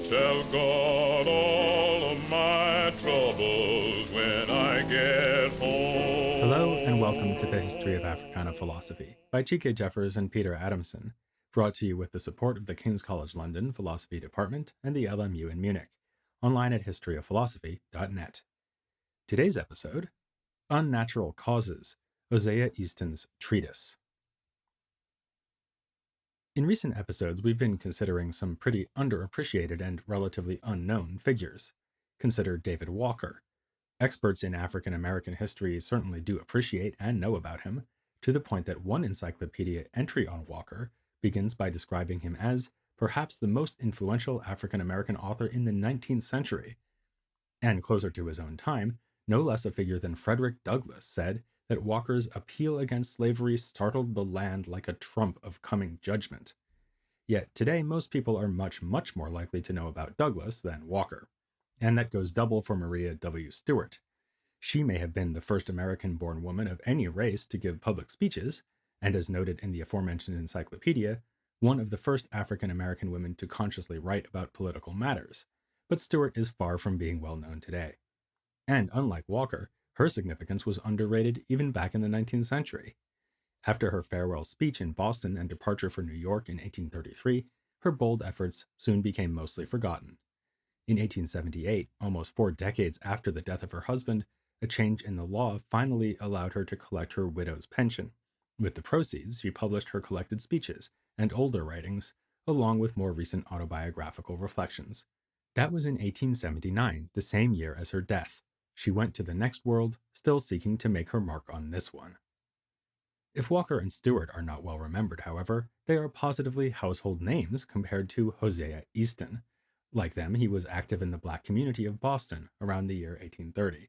Tell God all of my troubles when I get Hello, and welcome to the home. History of Africana Philosophy by G.K. Jeffers and Peter Adamson, brought to you with the support of the King's College London Philosophy Department and the LMU in Munich, online at historyofphilosophy.net. Today's episode, Unnatural Causes, Hosea Easton's Treatise. In recent episodes, we've been considering some pretty underappreciated and relatively unknown figures. Consider David Walker. Experts in African American history certainly do appreciate and know about him, to the point that one encyclopedia entry on Walker begins by describing him as perhaps the most influential African American author in the 19th century. And closer to his own time, no less a figure than Frederick Douglass said that Walker's appeal against slavery startled the land like a trump of coming judgment. Yet today, most people are much, much more likely to know about Douglass than Walker. And that goes double for Maria W. Stewart. She may have been the first American-born woman of any race to give public speeches, and as noted in the aforementioned encyclopedia, one of the first African-American women to consciously write about political matters. But Stewart is far from being well known today. And unlike Walker, her significance was underrated even back in the 19th century. After her farewell speech in Boston and departure for New York in 1833, her bold efforts soon became mostly forgotten. In 1878, almost 4 decades after the death of her husband, a change in the law finally allowed her to collect her widow's pension. With the proceeds, she published her collected speeches and older writings, along with more recent autobiographical reflections. That was in 1879, the same year as her death. She went to the next world, still seeking to make her mark on this one. If Walker and Stewart are not well remembered, however, they are positively household names compared to Hosea Easton. Like them, he was active in the black community of Boston around the year 1830.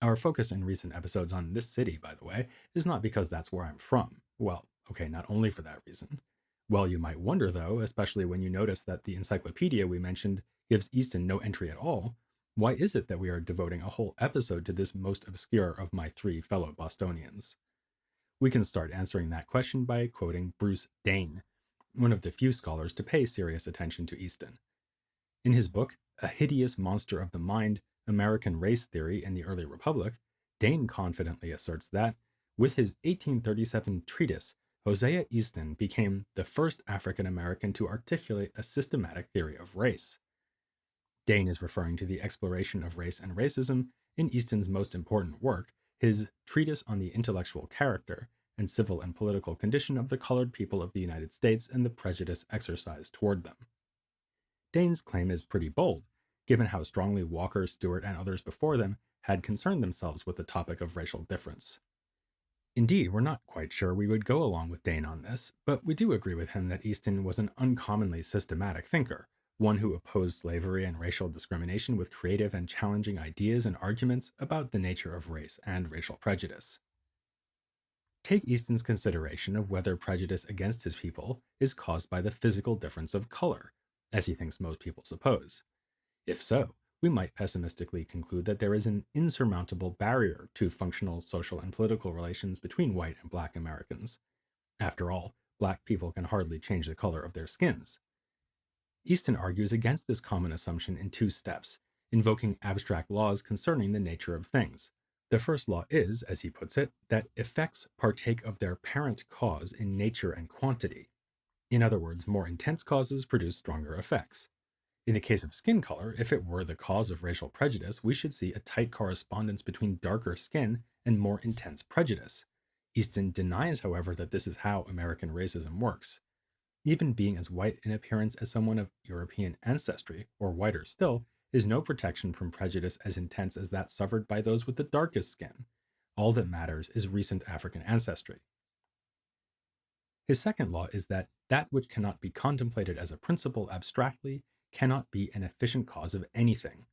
Our focus in recent episodes on this city, by the way, is not because that's where I'm from. Well, okay, not only for that reason. Well, you might wonder, though, especially when you notice that the encyclopedia we mentioned gives Easton no entry at all, why is it that we are devoting a whole episode to this most obscure of my 3 fellow Bostonians? We can start answering that question by quoting Bruce Dane, one of the few scholars to pay serious attention to Easton. In his book, A Hideous Monster of the Mind, American Race Theory in the Early Republic, Dane confidently asserts that, with his 1837 treatise, Hosea Easton became the first African American to articulate a systematic theory of race. Dane is referring to the exploration of race and racism in Easton's most important work, his Treatise on the Intellectual Character and Civil and Political Condition of the Colored People of the United States and the Prejudice Exercised Toward Them. Dane's claim is pretty bold, given how strongly Walker, Stewart, and others before them had concerned themselves with the topic of racial difference. Indeed, we're not quite sure we would go along with Dane on this, but we do agree with him that Easton was an uncommonly systematic thinker, one who opposed slavery and racial discrimination with creative and challenging ideas and arguments about the nature of race and racial prejudice. Take Easton's consideration of whether prejudice against his people is caused by the physical difference of color, as he thinks most people suppose. If so, we might pessimistically conclude that there is an insurmountable barrier to functional social and political relations between white and black Americans. After all, black people can hardly change the color of their skins. Easton argues against this common assumption in 2 steps, invoking abstract laws concerning the nature of things. The first law is, as he puts it, that effects partake of their parent cause in nature and quantity. In other words, more intense causes produce stronger effects. In the case of skin color, if it were the cause of racial prejudice, we should see a tight correspondence between darker skin and more intense prejudice. Easton denies, however, that this is how American racism works. Even being as white in appearance as someone of European ancestry, or whiter still, is no protection from prejudice as intense as that suffered by those with the darkest skin. All that matters is recent African ancestry. His second law is that which cannot be contemplated as a principle abstractly cannot be an efficient cause of anything.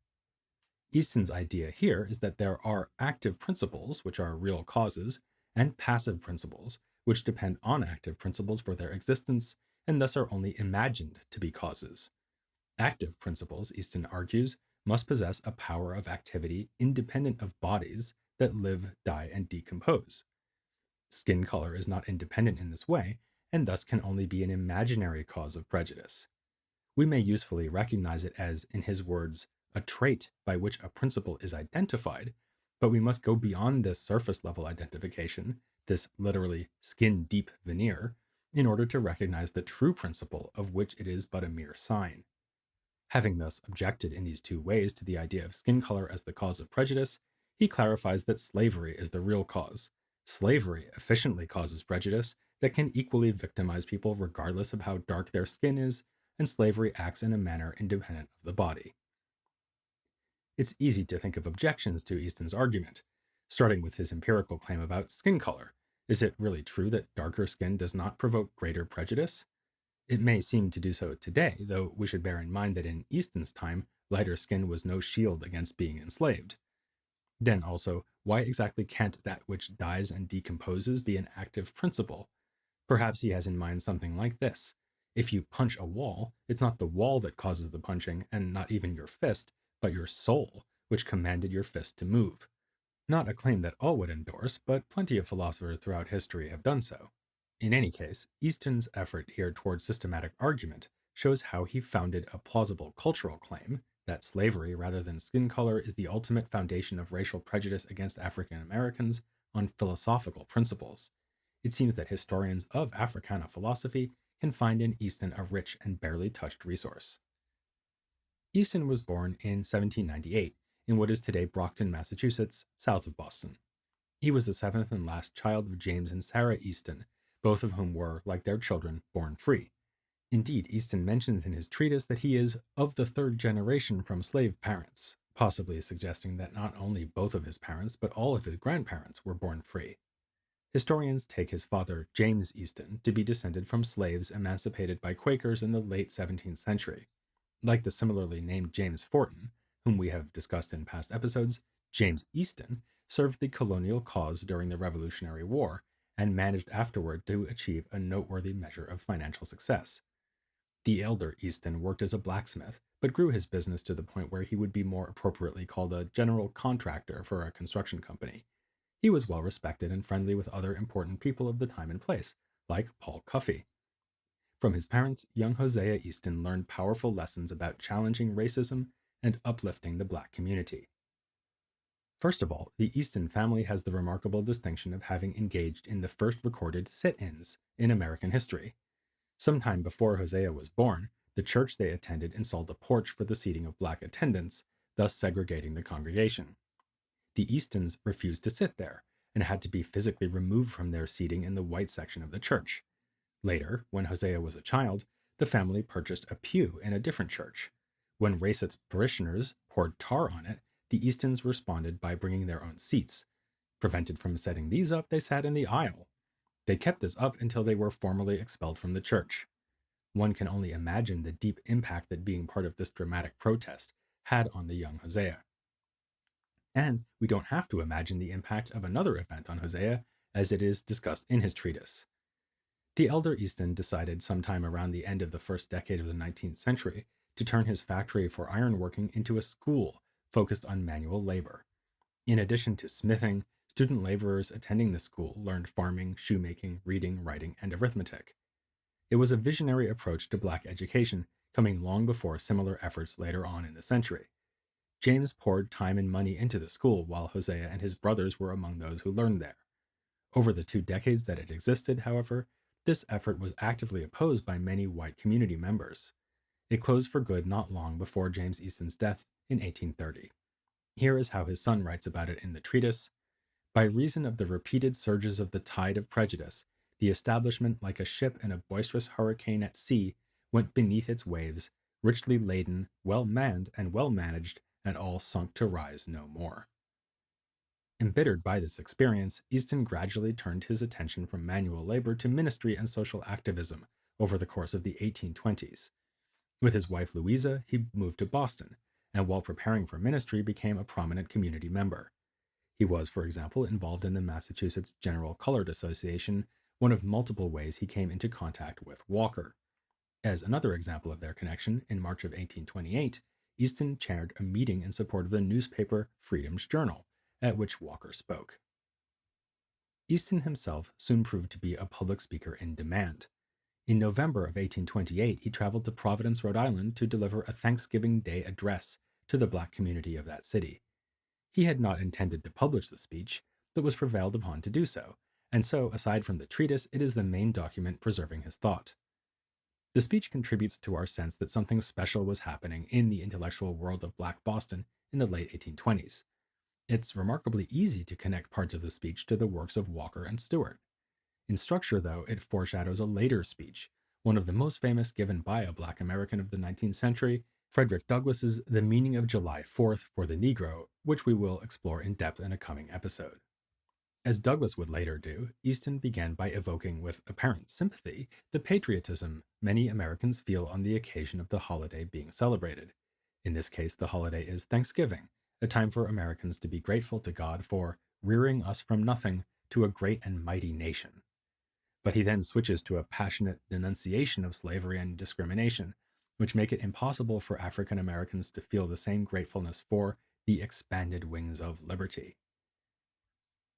Easton's idea here is that there are active principles, which are real causes, and passive principles, which depend on active principles for their existence, and thus are only imagined to be causes. Active principles, Easton argues, must possess a power of activity independent of bodies that live, die, and decompose. Skin color is not independent in this way, and thus can only be an imaginary cause of prejudice. We may usefully recognize it as, in his words, a trait by which a principle is identified, but we must go beyond this surface level identification, this literally skin deep veneer, in order to recognize the true principle of which it is but a mere sign. Having thus objected in these two ways to the idea of skin color as the cause of prejudice, he clarifies that slavery is the real cause. Slavery efficiently causes prejudice that can equally victimize people regardless of how dark their skin is, and slavery acts in a manner independent of the body. It's easy to think of objections to Easton's argument, starting with his empirical claim about skin color. Is it really true that darker skin does not provoke greater prejudice? It may seem to do so today, though we should bear in mind that in Easton's time, lighter skin was no shield against being enslaved. Then also, why exactly can't that which dies and decomposes be an active principle? Perhaps he has in mind something like this. If you punch a wall, it's not the wall that causes the punching, and not even your fist, but your soul, which commanded your fist to move. Not a claim that all would endorse, but plenty of philosophers throughout history have done so. In any case, Easton's effort here towards systematic argument shows how he founded a plausible cultural claim that slavery rather than skin color is the ultimate foundation of racial prejudice against African Americans on philosophical principles. It seems that historians of Africana philosophy can find in Easton a rich and barely touched resource. Easton was born in 1798 in what is today Brockton, Massachusetts, south of Boston. He was the seventh and last child of James and Sarah Easton, both of whom were, like their children, born free. Indeed, Easton mentions in his treatise that he is of the third generation from slave parents, possibly suggesting that not only both of his parents, but all of his grandparents were born free. Historians take his father, James Easton, to be descended from slaves emancipated by Quakers in the late 17th century. Like the similarly named James Forten, whom we have discussed in past episodes, James Easton served the colonial cause during the Revolutionary War and managed afterward to achieve a noteworthy measure of financial success. The elder Easton worked as a blacksmith, but grew his business to the point where he would be more appropriately called a general contractor for a construction company. He was well respected and friendly with other important people of the time and place, like Paul Cuffey. From his parents, young Hosea Easton learned powerful lessons about challenging racism and uplifting the black community. First of all, the Easton family has the remarkable distinction of having engaged in the first recorded sit-ins in American history. Sometime before Hosea was born, the church they attended installed a porch for the seating of black attendants, thus segregating the congregation. The Eastons refused to sit there and had to be physically removed from their seating in the white section of the church. Later, when Hosea was a child, the family purchased a pew in a different church. When racist parishioners poured tar on it, the Eastons responded by bringing their own seats. Prevented from setting these up, they sat in the aisle. They kept this up until they were formally expelled from the church. One can only imagine the deep impact that being part of this dramatic protest had on the young Hosea. And we don't have to imagine the impact of another event on Hosea, as it is discussed in his treatise. The elder Easton decided sometime around the end of the first decade of the 19th century to turn his factory for ironworking into a school focused on manual labor. In addition to smithing, student laborers attending the school learned farming, shoemaking, reading, writing, and arithmetic. It was a visionary approach to black education, coming long before similar efforts later on in the century. James poured time and money into the school, while Hosea and his brothers were among those who learned there. Over the 2 decades that it existed, however, this effort was actively opposed by many white community members. It closed for good not long before James Easton's death in 1830. Here is how his son writes about it in the treatise. By reason of the repeated surges of the tide of prejudice, the establishment, like a ship in a boisterous hurricane at sea, went beneath its waves, richly laden, well manned, and well managed, and all sunk to rise no more. Embittered by this experience, Easton gradually turned his attention from manual labor to ministry and social activism over the course of the 1820s. With his wife Louisa, he moved to Boston, and while preparing for ministry, became a prominent community member. He was, for example, involved in the Massachusetts General Colored Association, one of multiple ways he came into contact with Walker. As another example of their connection, in March of 1828, Easton chaired a meeting in support of the newspaper Freedom's Journal, at which Walker spoke. Easton himself soon proved to be a public speaker in demand. In November of 1828, he traveled to Providence, Rhode Island to deliver a Thanksgiving Day address to the black community of that city. He had not intended to publish the speech, but was prevailed upon to do so, and so, aside from the treatise, it is the main document preserving his thought. The speech contributes to our sense that something special was happening in the intellectual world of Black Boston in the late 1820s. It's remarkably easy to connect parts of the speech to the works of Walker and Stewart. In structure, though, it foreshadows a later speech, one of the most famous given by a Black American of the 19th century, Frederick Douglass's The Meaning of July 4th for the Negro, which we will explore in depth in a coming episode. As Douglass would later do, Easton began by evoking with apparent sympathy the patriotism many Americans feel on the occasion of the holiday being celebrated. In this case, the holiday is Thanksgiving, a time for Americans to be grateful to God for rearing us from nothing to a great and mighty nation. But he then switches to a passionate denunciation of slavery and discrimination, which make it impossible for African Americans to feel the same gratefulness for the expanded wings of liberty.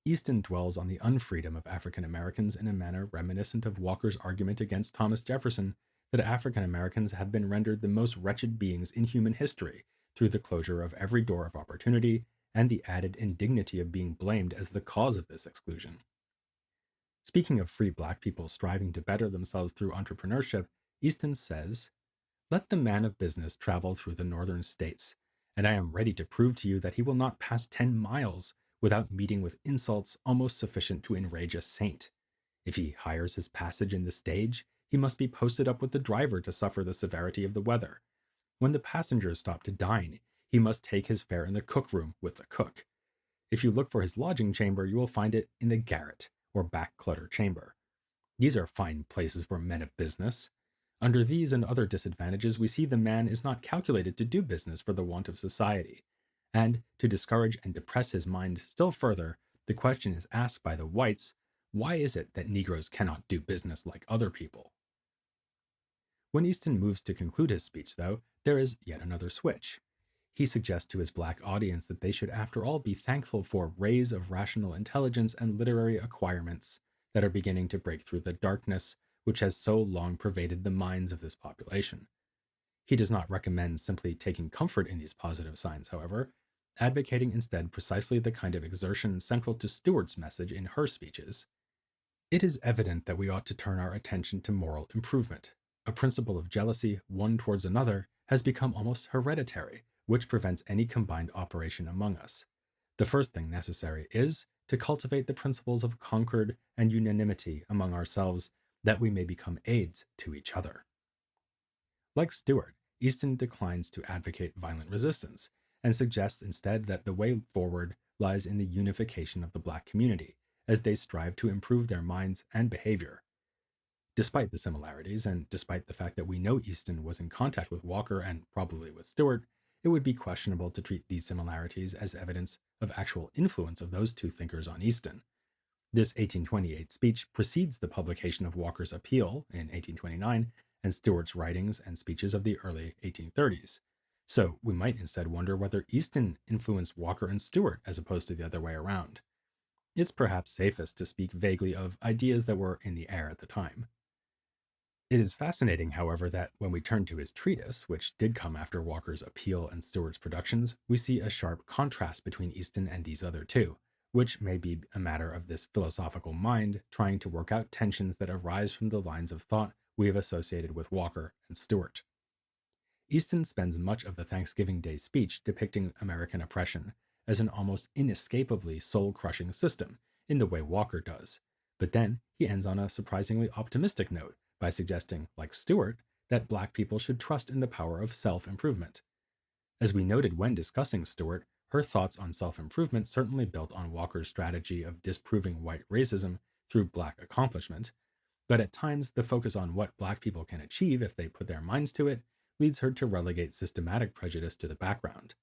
Easton dwells on the unfreedom of African Americans in a manner reminiscent of Walker's argument against Thomas Jefferson that African Americans have been rendered the most wretched beings in human history through the closure of every door of opportunity and the added indignity of being blamed as the cause of this exclusion. Speaking of free Black people striving to better themselves through entrepreneurship, Easton says, "Let the man of business travel through the northern states, and I am ready to prove to you that he will not pass 10 miles without meeting with insults almost sufficient to enrage a saint. If he hires his passage in the stage, he must be posted up with the driver to suffer the severity of the weather. When the passengers stop to dine, he must take his fare in the cook room with the cook. If you look for his lodging chamber, you will find it in the garret, or back clutter chamber. These are fine places for men of business. Under these and other disadvantages, we see the man is not calculated to do business for the want of society. And to discourage and depress his mind still further, the question is asked by the whites, why is it that Negroes cannot do business like other people?" When Easton moves to conclude his speech, though, there is yet another switch. He suggests to his Black audience that they should after all be thankful for rays of rational intelligence and literary acquirements that are beginning to break through the darkness which has so long pervaded the minds of this population. He does not recommend simply taking comfort in these positive signs, however, advocating instead precisely the kind of exertion central to Stewart's message in her speeches. "It is evident that we ought to turn our attention to moral improvement. A principle of jealousy, one towards another, has become almost hereditary, which prevents any combined operation among us. The first thing necessary is to cultivate the principles of concord and unanimity among ourselves, that we may become aids to each other." Like Stewart, Easton declines to advocate violent resistance, and suggests instead that the way forward lies in the unification of the Black community, as they strive to improve their minds and behavior. Despite the similarities, and despite the fact that we know Easton was in contact with Walker and probably with Stewart, it would be questionable to treat these similarities as evidence of actual influence of those two thinkers on Easton. This 1828 speech precedes the publication of Walker's Appeal in 1829 and Stewart's writings and speeches of the early 1830s. So we might instead wonder whether Easton influenced Walker and Stewart as opposed to the other way around. It's perhaps safest to speak vaguely of ideas that were in the air at the time. It is fascinating, however, that when we turn to his treatise, which did come after Walker's Appeal and Stewart's productions, we see a sharp contrast between Easton and these other two, which may be a matter of this philosophical mind trying to work out tensions that arise from the lines of thought we have associated with Walker and Stewart. Easton spends much of the Thanksgiving Day speech depicting American oppression as an almost inescapably soul-crushing system, in the way Walker does, but then he ends on a surprisingly optimistic note by suggesting, like Stewart, that Black people should trust in the power of self-improvement. As we noted when discussing Stewart, her thoughts on self-improvement certainly built on Walker's strategy of disproving white racism through Black accomplishment, but at times the focus on what Black people can achieve if they put their minds to it leads her to relegate systematic prejudice to the background.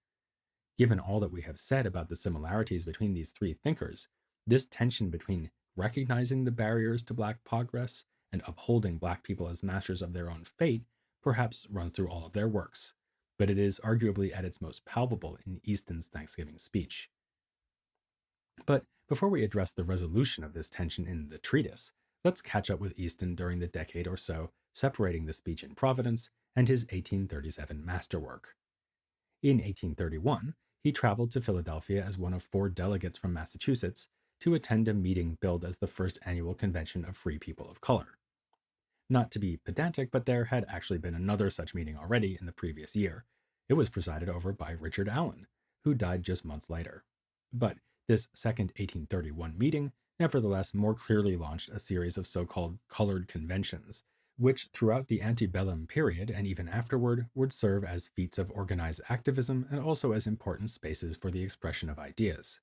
Given all that we have said about the similarities between these three thinkers, this tension between recognizing the barriers to Black progress and upholding Black people as masters of their own fate perhaps runs through all of their works, but it is arguably at its most palpable in Easton's Thanksgiving speech. But before we address the resolution of this tension in the treatise, Let's catch up with Easton during the decade or so separating the speech in Providence and his 1837 masterwork. In 1831, he traveled to Philadelphia as one of 4 delegates from Massachusetts to attend a meeting billed as the first annual convention of free people of color. Not to be pedantic, but there had actually been another such meeting already in the previous year. It was presided over by Richard Allen, who died just months later. But this second 1831 meeting nevertheless more clearly launched a series of so-called colored conventions, which throughout the antebellum period and even afterward would serve as feats of organized activism and also as important spaces for the expression of ideas.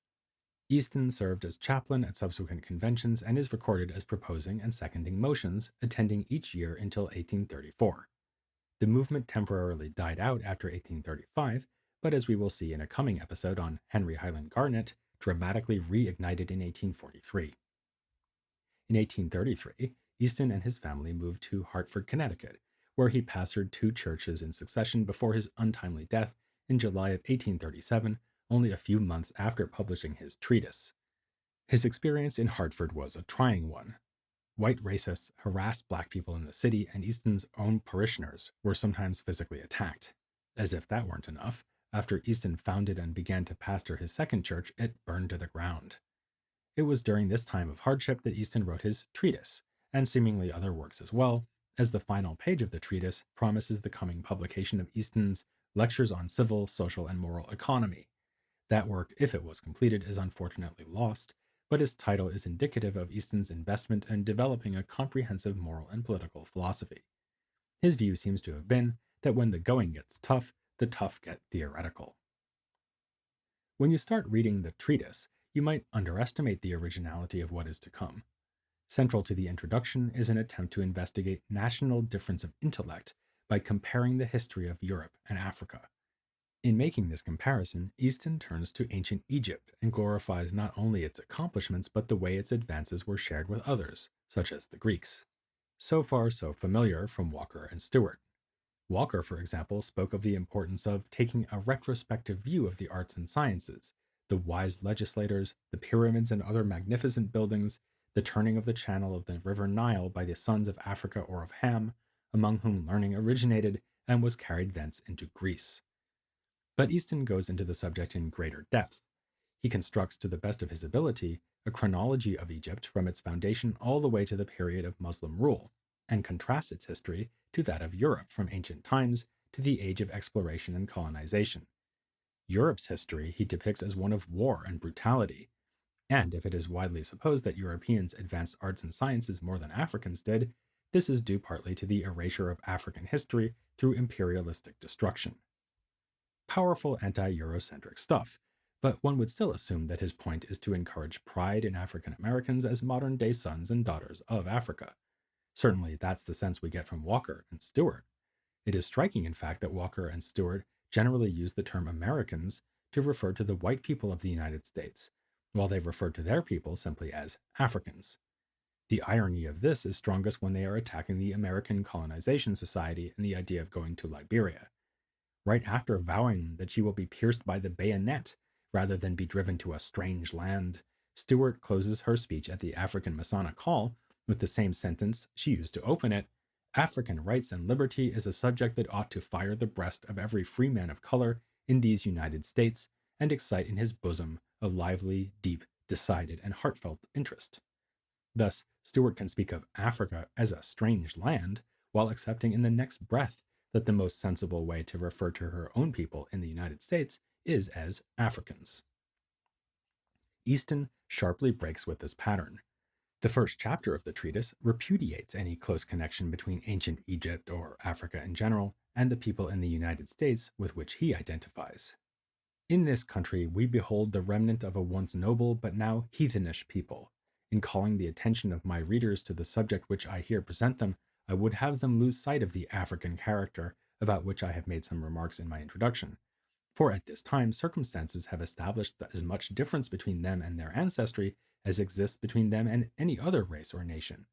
Easton served as chaplain at subsequent conventions and is recorded as proposing and seconding motions, attending each year until 1834. The movement temporarily died out after 1835, but as we will see in a coming episode on Henry Highland Garnet, dramatically reignited in 1843. In 1833, Easton and his family moved to Hartford, Connecticut, where he pastored 2 churches in succession before his untimely death in July of 1837, only a few months after publishing his treatise. His experience in Hartford was a trying one. White racists harassed black people in the city, and Easton's own parishioners were sometimes physically attacked. As if that weren't enough, after Easton founded and began to pastor his second church, it burned to the ground. It was during this time of hardship that Easton wrote his treatise, and seemingly other works as well, as the final page of the treatise promises the coming publication of Easton's Lectures on Civil, Social, and Moral Economy. That work, if it was completed, is unfortunately lost, but its title is indicative of Easton's investment in developing a comprehensive moral and political philosophy. His view seems to have been that when the going gets tough, the tough get theoretical. When you start reading the treatise, you might underestimate the originality of what is to come. Central to the introduction is an attempt to investigate national difference of intellect by comparing the history of Europe and Africa. In making this comparison, Easton turns to ancient Egypt and glorifies not only its accomplishments but the way its advances were shared with others, such as the Greeks. So far, so familiar from Walker and Stewart. Walker, for example, spoke of the importance of taking a retrospective view of the arts and sciences, the wise legislators, the pyramids and other magnificent buildings, the turning of the channel of the river Nile by the sons of Africa or of Ham, among whom learning originated and was carried thence into Greece. But Easton goes into the subject in greater depth. He constructs, to the best of his ability, a chronology of Egypt from its foundation all the way to the period of Muslim rule, and contrasts its history to that of Europe from ancient times to the age of exploration and colonization. Europe's history he depicts as one of war and brutality, and if it is widely supposed that Europeans advanced arts and sciences more than Africans did, this is due partly to the erasure of African history through imperialistic destruction. Powerful anti-Eurocentric stuff, but one would still assume that his point is to encourage pride in African Americans as modern-day sons and daughters of Africa. Certainly that's the sense we get from Walker and Stewart. It is striking, in fact, that Walker and Stewart generally use the term Americans to refer to the white people of the United States, while they refer to their people simply as Africans. The irony of this is strongest when they are attacking the American Colonization Society and the idea of going to Liberia. Right after vowing that she will be pierced by the bayonet rather than be driven to a strange land, Stewart closes her speech at the African Masonic Hall with the same sentence she used to open it: "African rights and liberty is a subject that ought to fire the breast of every free man of color in these United States and excite in his bosom a lively, deep, decided, and heartfelt interest." Thus, Stewart can speak of Africa as a strange land while accepting in the next breath that the most sensible way to refer to her own people in the United States is as Africans. Easton sharply breaks with this pattern. The first chapter of the treatise repudiates any close connection between ancient Egypt or Africa in general and the people in the United States with which he identifies. In this country, we behold the remnant of a once noble but now heathenish people. In calling the attention of my readers to the subject which I here present them, I would have them lose sight of the African character, about which I have made some remarks in my introduction. For at this time, circumstances have established as much difference between them and their ancestry as exists between them and any other race or nation.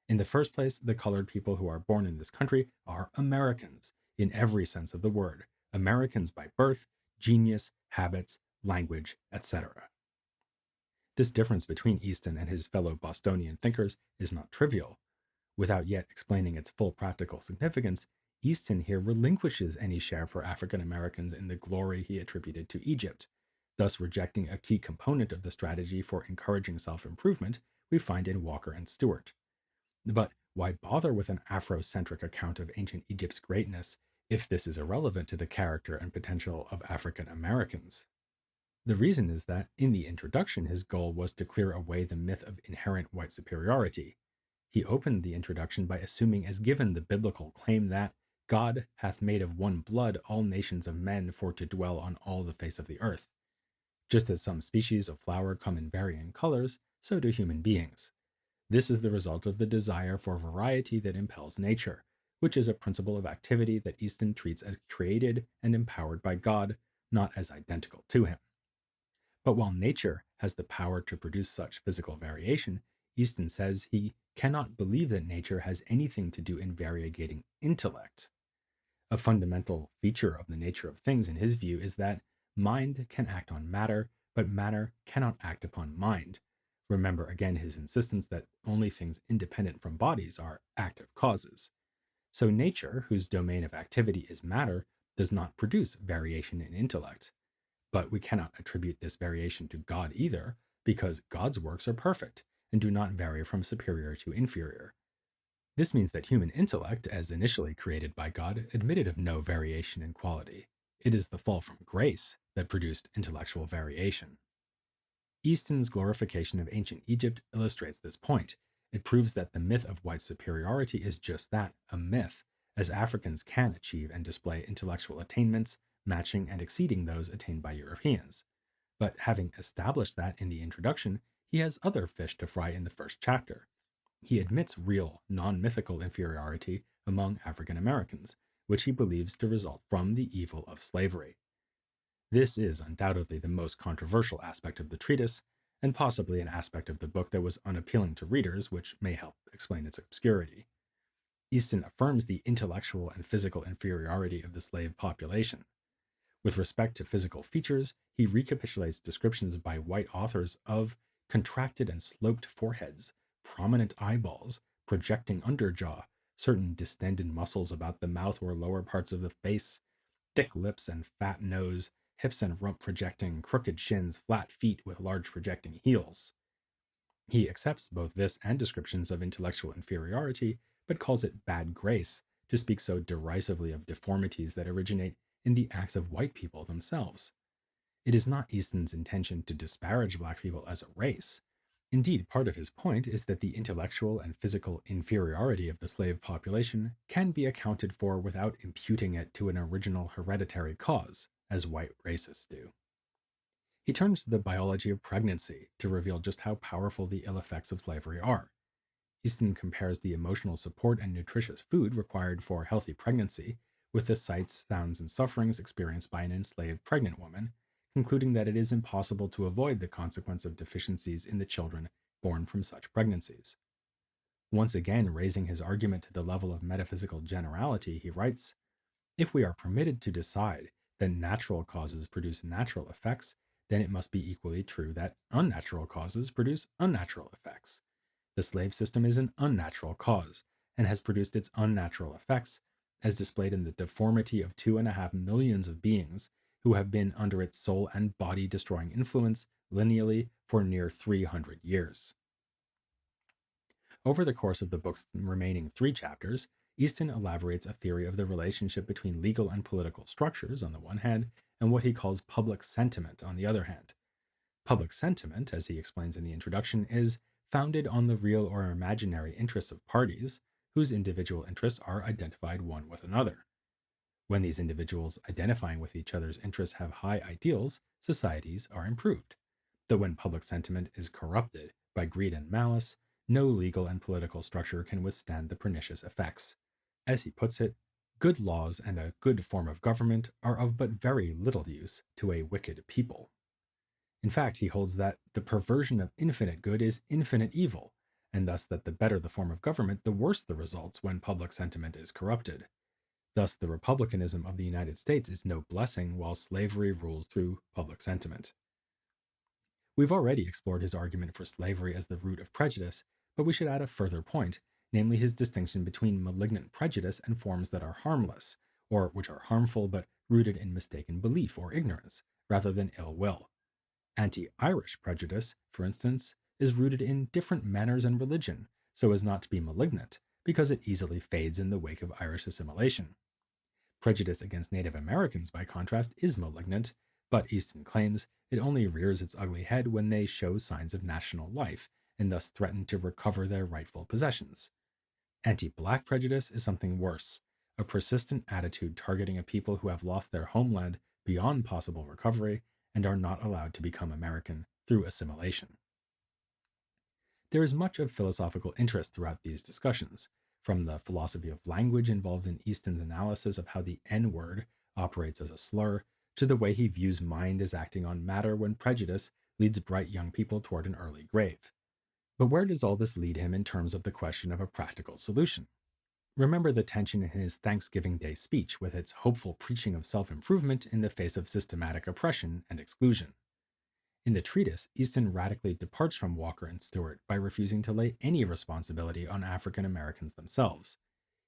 In the first place, the colored people who are born in this country are Americans, in every sense of the word, Americans by birth, genius, habits, language, etc. This difference between Easton and his fellow Bostonian thinkers is not trivial. Without yet explaining its full practical significance, Easton here relinquishes any share for African Americans in the glory he attributed to Egypt, thus rejecting a key component of the strategy for encouraging self improvement we find in Walker and Stewart. But why bother with an Afrocentric account of ancient Egypt's greatness if this is irrelevant to the character and potential of African Americans? The reason is that, in the introduction, his goal was to clear away the myth of inherent white superiority. He opened the introduction by assuming as given the biblical claim that God hath made of one blood all nations of men for to dwell on all the face of the earth. Just as some species of flower come in varying colors, so do human beings. This is the result of the desire for variety that impels nature, which is a principle of activity that Easton treats as created and empowered by God, not as identical to him. But while nature has the power to produce such physical variation, Easton says he cannot believe that nature has anything to do in variegating intellect. A fundamental feature of the nature of things, in his view, is that mind can act on matter, but matter cannot act upon mind. Remember again his insistence that only things independent from bodies are active causes. So nature, whose domain of activity is matter, does not produce variation in intellect. But we cannot attribute this variation to God either, because God's works are perfect and do not vary from superior to inferior. This means that human intellect, as initially created by God, admitted of no variation in quality. It is the fall from grace that produced intellectual variation. Easton's glorification of ancient Egypt illustrates this point. It proves that the myth of white superiority is just that, a myth, as Africans can achieve and display intellectual attainments matching and exceeding those attained by Europeans. But having established that in the introduction, he has other fish to fry in the first chapter. He admits real, non-mythical inferiority among African Americans, which he believes to result from the evil of slavery. This is undoubtedly the most controversial aspect of the treatise, and possibly an aspect of the book that was unappealing to readers, which may help explain its obscurity. Easton affirms the intellectual and physical inferiority of the slave population. With respect to physical features, he recapitulates descriptions by white authors of contracted and sloped foreheads, prominent eyeballs, projecting underjaw, certain distended muscles about the mouth or lower parts of the face, thick lips and fat nose, hips and rump projecting, crooked shins, flat feet with large projecting heels. He accepts both this and descriptions of intellectual inferiority, but calls it bad grace to speak so derisively of deformities that originate in the acts of white people themselves. It is not Easton's intention to disparage black people as a race. Indeed, part of his point is that the intellectual and physical inferiority of the slave population can be accounted for without imputing it to an original hereditary cause, as white racists do. He turns to the biology of pregnancy to reveal just how powerful the ill effects of slavery are. Easton compares the emotional support and nutritious food required for healthy pregnancy with the sights, sounds, and sufferings experienced by an enslaved pregnant woman, concluding that it is impossible to avoid the consequence of deficiencies in the children born from such pregnancies. Once again, raising his argument to the level of metaphysical generality, he writes, "If we are permitted to decide that natural causes produce natural effects, then it must be equally true that unnatural causes produce unnatural effects. The slave system is an unnatural cause, and has produced its unnatural effects, as displayed in the deformity of 2.5 millions of beings who have been under its soul and body destroying influence lineally for near 300 years." Over the course of the book's remaining 3 chapters, Easton elaborates a theory of the relationship between legal and political structures on the one hand, and what he calls public sentiment on the other hand. Public sentiment, as he explains in the introduction, is founded on the real or imaginary interests of parties, whose individual interests are identified one with another. When these individuals identifying with each other's interests have high ideals, societies are improved. Though when public sentiment is corrupted by greed and malice, no legal and political structure can withstand the pernicious effects. As he puts it, good laws and a good form of government are of but very little use to a wicked people. In fact, he holds that the perversion of infinite good is infinite evil, and thus that the better the form of government, the worse the results when public sentiment is corrupted. Thus, the republicanism of the United States is no blessing while slavery rules through public sentiment. We've already explored his argument for slavery as the root of prejudice, but we should add a further point, namely his distinction between malignant prejudice and forms that are harmless, or which are harmful but rooted in mistaken belief or ignorance, rather than ill will. Anti-Irish prejudice, for instance, is rooted in different manners and religion, so as not to be malignant, because it easily fades in the wake of Irish assimilation. Prejudice against Native Americans, by contrast, is malignant, but Easton claims it only rears its ugly head when they show signs of national life and thus threaten to recover their rightful possessions. Anti-Black prejudice is something worse, a persistent attitude targeting a people who have lost their homeland beyond possible recovery and are not allowed to become American through assimilation. There is much of philosophical interest throughout these discussions, from the philosophy of language involved in Easton's analysis of how the N-word operates as a slur, to the way he views mind as acting on matter when prejudice leads bright young people toward an early grave. But where does all this lead him in terms of the question of a practical solution? Remember the tension in his Thanksgiving Day speech with its hopeful preaching of self-improvement in the face of systematic oppression and exclusion. In the treatise, Easton radically departs from Walker and Stewart by refusing to lay any responsibility on African Americans themselves.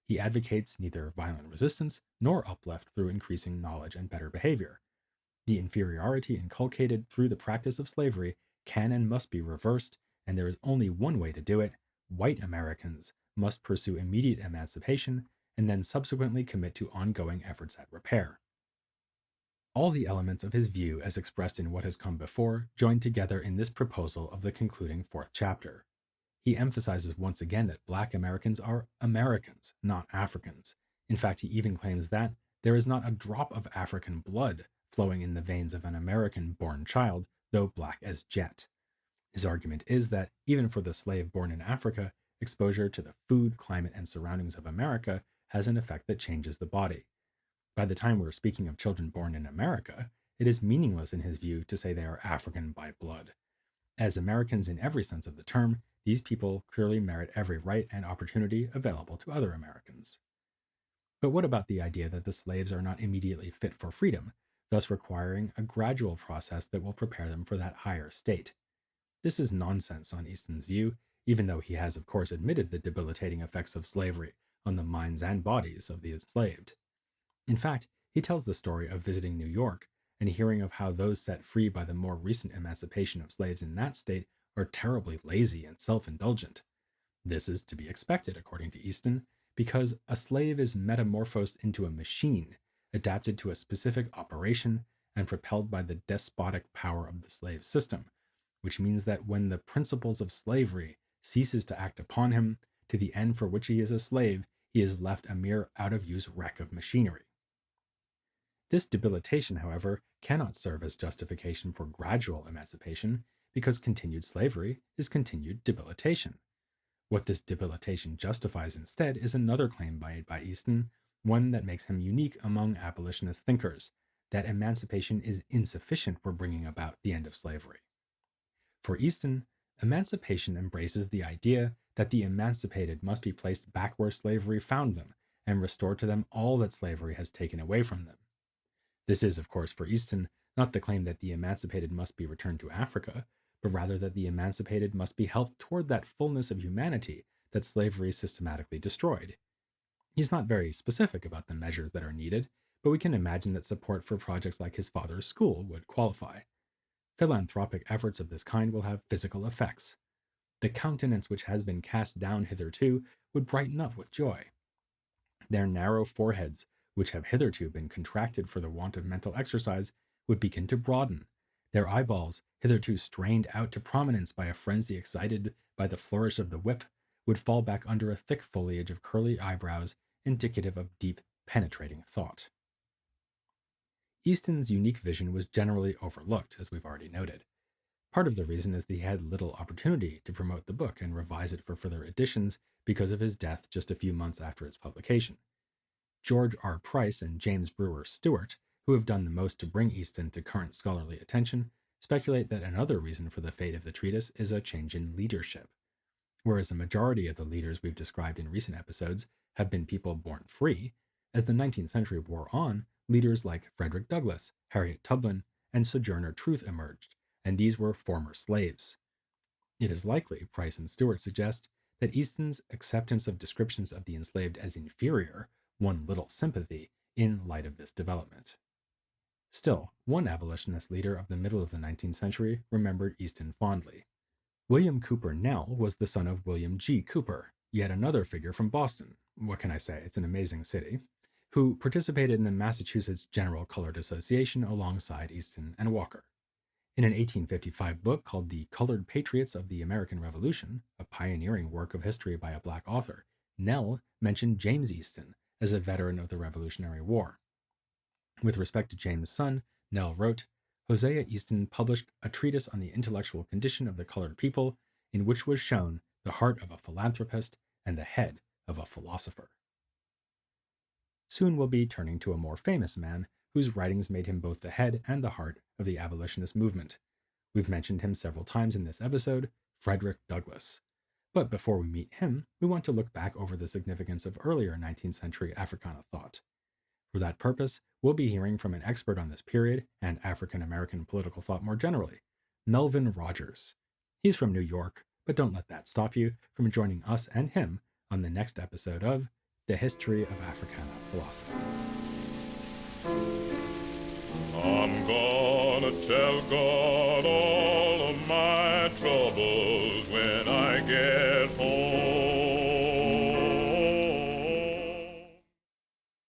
He advocates neither violent resistance nor uplift through increasing knowledge and better behavior. The inferiority inculcated through the practice of slavery can and must be reversed, and there is only one way to do it: white Americans must pursue immediate emancipation and then subsequently commit to ongoing efforts at repair. All the elements of his view, as expressed in what has come before, join together in this proposal of the concluding fourth chapter. He emphasizes once again that Black Americans are Americans, not Africans. In fact, he even claims that there is not a drop of African blood flowing in the veins of an American-born child, though black as jet. His argument is that, even for the slave born in Africa, exposure to the food, climate, and surroundings of America has an effect that changes the body. By the time we're speaking of children born in America, it is meaningless in his view to say they are African by blood. As Americans in every sense of the term, these people clearly merit every right and opportunity available to other Americans. But what about the idea that the slaves are not immediately fit for freedom, thus requiring a gradual process that will prepare them for that higher state? This is nonsense on Easton's view, even though he has of course admitted the debilitating effects of slavery on the minds and bodies of the enslaved. In fact, he tells the story of visiting New York and hearing of how those set free by the more recent emancipation of slaves in that state are terribly lazy and self-indulgent. This is to be expected, according to Easton, because a slave is metamorphosed into a machine, adapted to a specific operation and propelled by the despotic power of the slave system, which means that when the principles of slavery ceases to act upon him, to the end for which he is a slave, he is left a mere out-of-use wreck of machinery. This debilitation, however, cannot serve as justification for gradual emancipation, because continued slavery is continued debilitation. What this debilitation justifies instead is another claim made by Easton, one that makes him unique among abolitionist thinkers, that emancipation is insufficient for bringing about the end of slavery. For Easton, emancipation embraces the idea that the emancipated must be placed back where slavery found them and restore to them all that slavery has taken away from them. This is, of course, for Easton, not the claim that the emancipated must be returned to Africa, but rather that the emancipated must be helped toward that fullness of humanity that slavery systematically destroyed. He's not very specific about the measures that are needed, but we can imagine that support for projects like his father's school would qualify. Philanthropic efforts of this kind will have physical effects. The countenance which has been cast down hitherto would brighten up with joy. Their narrow foreheads, which have hitherto been contracted for the want of mental exercise, would begin to broaden. Their eyeballs, hitherto strained out to prominence by a frenzy excited by the flourish of the whip, would fall back under a thick foliage of curly eyebrows, indicative of deep, penetrating thought. Easton's unique vision was generally overlooked, as we've already noted. Part of the reason is that he had little opportunity to promote the book and revise it for further editions because of his death just a few months after its publication. George R. Price and James Brewer Stewart, who have done the most to bring Easton to current scholarly attention, speculate that another reason for the fate of the treatise is a change in leadership. Whereas a majority of the leaders we've described in recent episodes have been people born free, as the 19th century wore on, leaders like Frederick Douglass, Harriet Tubman, and Sojourner Truth emerged, and these were former slaves. It is likely, Price and Stewart suggest, that Easton's acceptance of descriptions of the enslaved as inferior won little sympathy in light of this development. Still, one abolitionist leader of the middle of the 19th century remembered Easton fondly. William Cooper Nell was the son of William G. Cooper, yet another figure from Boston. What can I say? It's an amazing city. Who participated in the Massachusetts General Colored Association alongside Easton and Walker. In an 1855 book called The Colored Patriots of the American Revolution, a pioneering work of history by a black author, Nell mentioned James Easton as a veteran of the Revolutionary War. With respect to James' son, Nell wrote, Hosea Easton published a treatise on the intellectual condition of the colored people, in which was shown the heart of a philanthropist and the head of a philosopher. Soon we'll be turning to a more famous man whose writings made him both the head and the heart of the abolitionist movement. We've mentioned him several times in this episode, Frederick Douglass. But before we meet him, we want to look back over the significance of earlier 19th century Africana thought. For that purpose, we'll be hearing from an expert on this period and African American political thought more generally, Melvin Rogers. He's from New York, but don't let that stop you from joining us and him on the next episode of The History of Africana Philosophy. I'm gonna tell God all of my troubles.